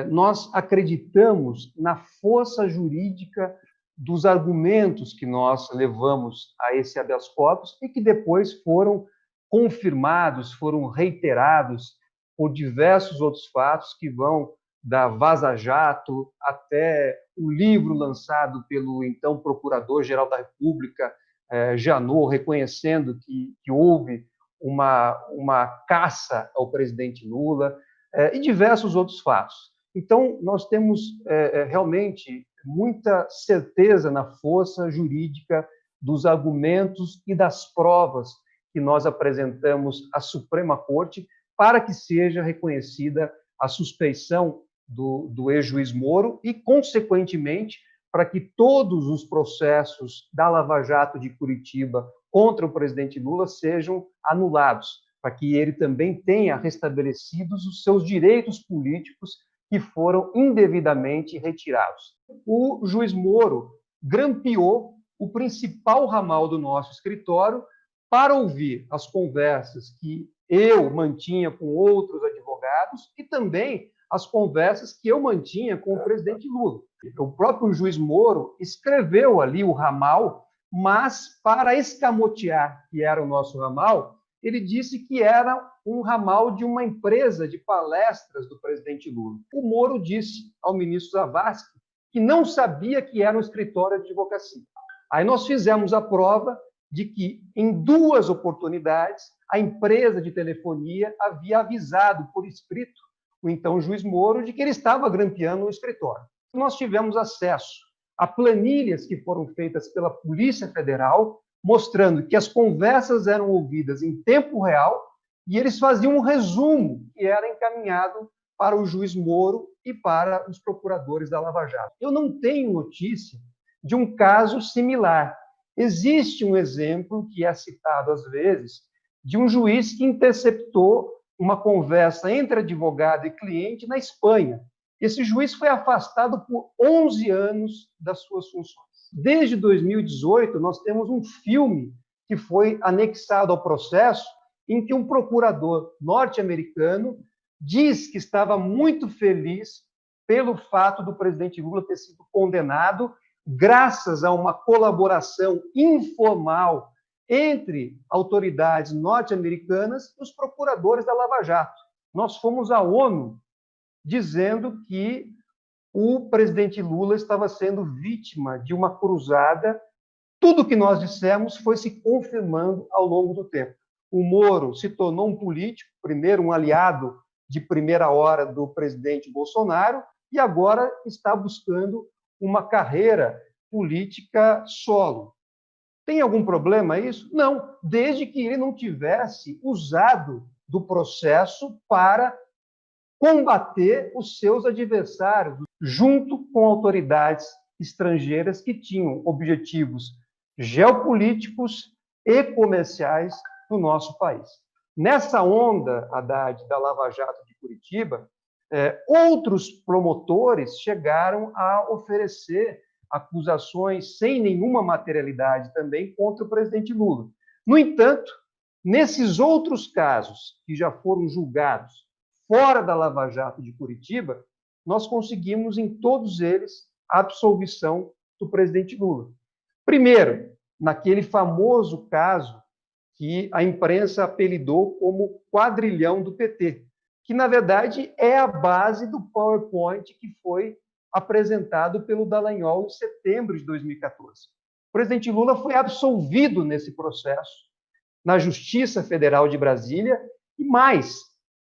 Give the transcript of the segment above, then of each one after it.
Nós acreditamos na força jurídica dos argumentos que nós levamos a esse habeas corpus e que depois foram confirmados, foram reiterados por diversos outros fatos que vão da Vaza Jato até o livro lançado pelo então Procurador-Geral da República, Janot, reconhecendo que houve uma caça ao presidente Lula, e diversos outros fatos. Então, nós temos realmente muita certeza na força jurídica dos argumentos e das provas que nós apresentamos à Suprema Corte para que seja reconhecida a suspeição do ex-juiz Moro e, consequentemente, para que todos os processos da Lava Jato de Curitiba contra o presidente Lula sejam anulados, para que ele também tenha restabelecidos os seus direitos políticos que foram indevidamente retirados. O juiz Moro grampeou o principal ramal do nosso escritório para ouvir as conversas que eu mantinha com outros advogados e também as conversas que eu mantinha com o presidente Lula. O próprio juiz Moro escreveu ali o ramal, mas para escamotear que era o nosso ramal, ele disse que era um ramal de uma empresa de palestras do presidente Lula. O Moro disse ao ministro Zavascki que não sabia que era um escritório de advocacia. Aí nós fizemos a prova de que, em duas oportunidades, a empresa de telefonia havia avisado por escrito o então juiz Moro de que ele estava grampeando o escritório. Nós tivemos acesso a planilhas que foram feitas pela Polícia Federal, mostrando que as conversas eram ouvidas em tempo real e eles faziam um resumo que era encaminhado para o juiz Moro e para os procuradores da Lava Jato. Eu não tenho notícia de um caso similar. Existe um exemplo que é citado às vezes de um juiz que interceptou uma conversa entre advogado e cliente na Espanha. Esse juiz foi afastado por 11 anos das suas funções. Desde 2018, nós temos um filme que foi anexado ao processo em que um procurador norte-americano diz que estava muito feliz pelo fato do presidente Lula ter sido condenado graças a uma colaboração informal entre autoridades norte-americanas e os procuradores da Lava Jato. Nós fomos à ONU dizendo que o presidente Lula estava sendo vítima de uma cruzada. Tudo que nós dissemos foi se confirmando ao longo do tempo. O Moro se tornou um político, primeiro um aliado de primeira hora do presidente Bolsonaro, e agora está buscando uma carreira política solo. Tem algum problema isso? Não, desde que ele não tivesse usado do processo para combater os seus adversários, junto com autoridades estrangeiras que tinham objetivos geopolíticos e comerciais no nosso país. Nessa onda, Haddad, da Lava Jato de Curitiba, outros promotores chegaram a oferecer acusações sem nenhuma materialidade também contra o presidente Lula. No entanto, nesses outros casos que já foram julgados fora da Lava Jato de Curitiba, nós conseguimos em todos eles a absolvição do presidente Lula. Primeiro, naquele famoso caso que a imprensa apelidou como quadrilhão do PT, que, na verdade, é a base do PowerPoint que foi apresentado pelo Dallagnol em setembro de 2014. O presidente Lula foi absolvido nesse processo na Justiça Federal de Brasília e mais,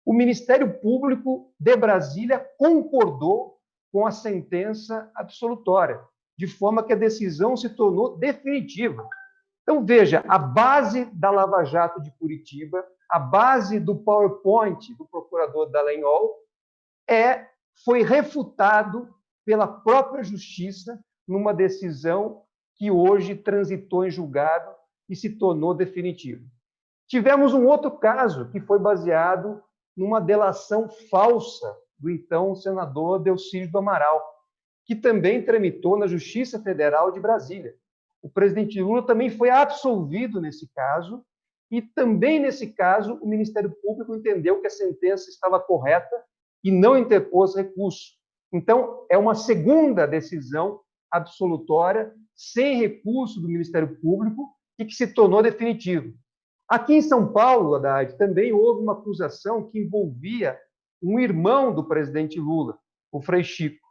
o Ministério Público de Brasília concordou com a sentença absolutória, de forma que a decisão se tornou definitiva. Então, veja, a base da Lava Jato de Curitiba, a base do PowerPoint do procurador Dallagnol foi refutado pela própria Justiça numa decisão que hoje transitou em julgado e se tornou definitiva. Tivemos um outro caso que foi baseado numa delação falsa do então senador Delcídio do Amaral, que também tramitou na Justiça Federal de Brasília. O presidente Lula também foi absolvido nesse caso, e também nesse caso o Ministério Público entendeu que a sentença estava correta e não interpôs recurso. Então, é uma segunda decisão absolutória, sem recurso do Ministério Público, e que se tornou definitivo. Aqui em São Paulo, Haddad, também houve uma acusação que envolvia um irmão do presidente Lula, o Frei Chico.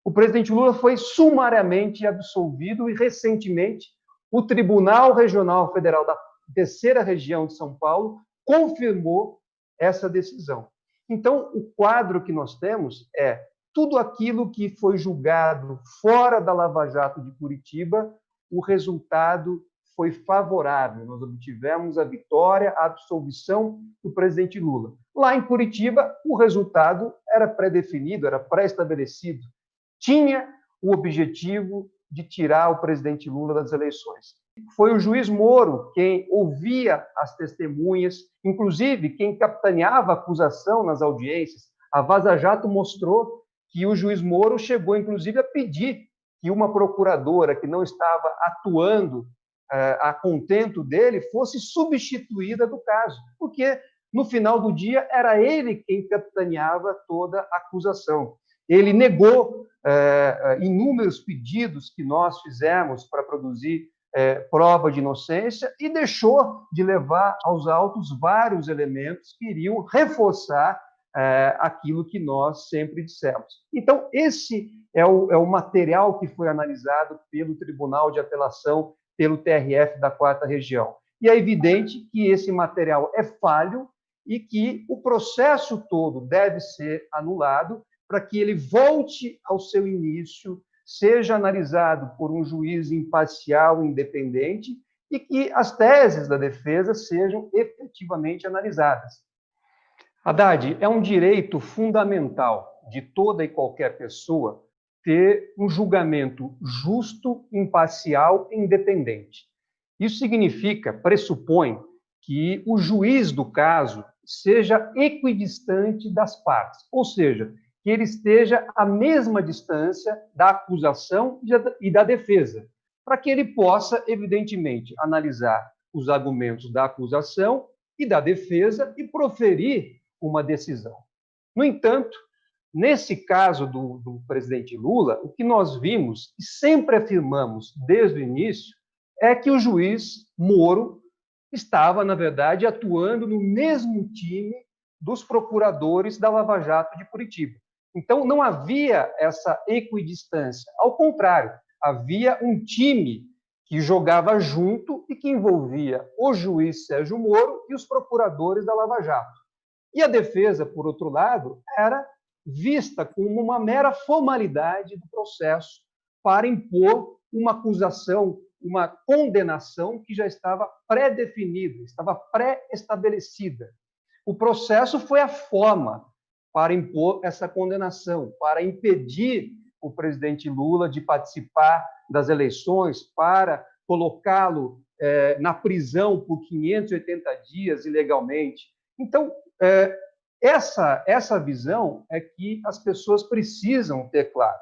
O presidente Lula foi sumariamente absolvido e, recentemente, o Tribunal Regional Federal da Terceira Região de São Paulo confirmou essa decisão. Então, o quadro que nós temos é tudo aquilo que foi julgado fora da Lava Jato de Curitiba, o resultado foi favorável. Nós obtivemos a vitória, a absolvição do presidente Lula. Lá em Curitiba, o resultado era pré-definido, era pré-estabelecido. Tinha o objetivo de tirar o presidente Lula das eleições. Foi o juiz Moro quem ouvia as testemunhas, inclusive quem capitaneava a acusação nas audiências. A Vaza Jato mostrou que o juiz Moro chegou, inclusive, a pedir que uma procuradora que não estava atuando a contento dele fosse substituída do caso, porque, no final do dia, era ele quem capitaneava toda a acusação. Ele negou inúmeros pedidos que nós fizemos para produzir prova de inocência e deixou de levar aos autos vários elementos que iriam reforçar aquilo que nós sempre dissemos. Então, esse é o material que foi analisado pelo Tribunal de Apelação, pelo TRF da 4ª Região. E é evidente que esse material é falho e que o processo todo deve ser anulado para que ele volte ao seu início, seja analisado por um juiz imparcial e independente e que as teses da defesa sejam efetivamente analisadas. Haddad, é um direito fundamental de toda e qualquer pessoa ter um julgamento justo, imparcial e independente. Isso significa, pressupõe, que o juiz do caso seja equidistante das partes, ou seja, que ele esteja à mesma distância da acusação e da defesa, para que ele possa, evidentemente, analisar os argumentos da acusação e da defesa e proferir uma decisão. No entanto, nesse caso do presidente Lula, o que nós vimos e sempre afirmamos desde o início é que o juiz Moro estava, na verdade, atuando no mesmo time dos procuradores da Lava Jato de Curitiba. Então, não havia essa equidistância. Ao contrário, havia um time que jogava junto e que envolvia o juiz Sérgio Moro e os procuradores da Lava Jato. E a defesa, por outro lado, era vista como uma mera formalidade do processo para impor uma acusação, uma condenação que já estava pré-definida, estava pré-estabelecida. O processo foi a forma para impor essa condenação, para impedir o presidente Lula de participar das eleições, para colocá-lo na prisão por 580 dias ilegalmente. Então, essa visão é que as pessoas precisam ter claro.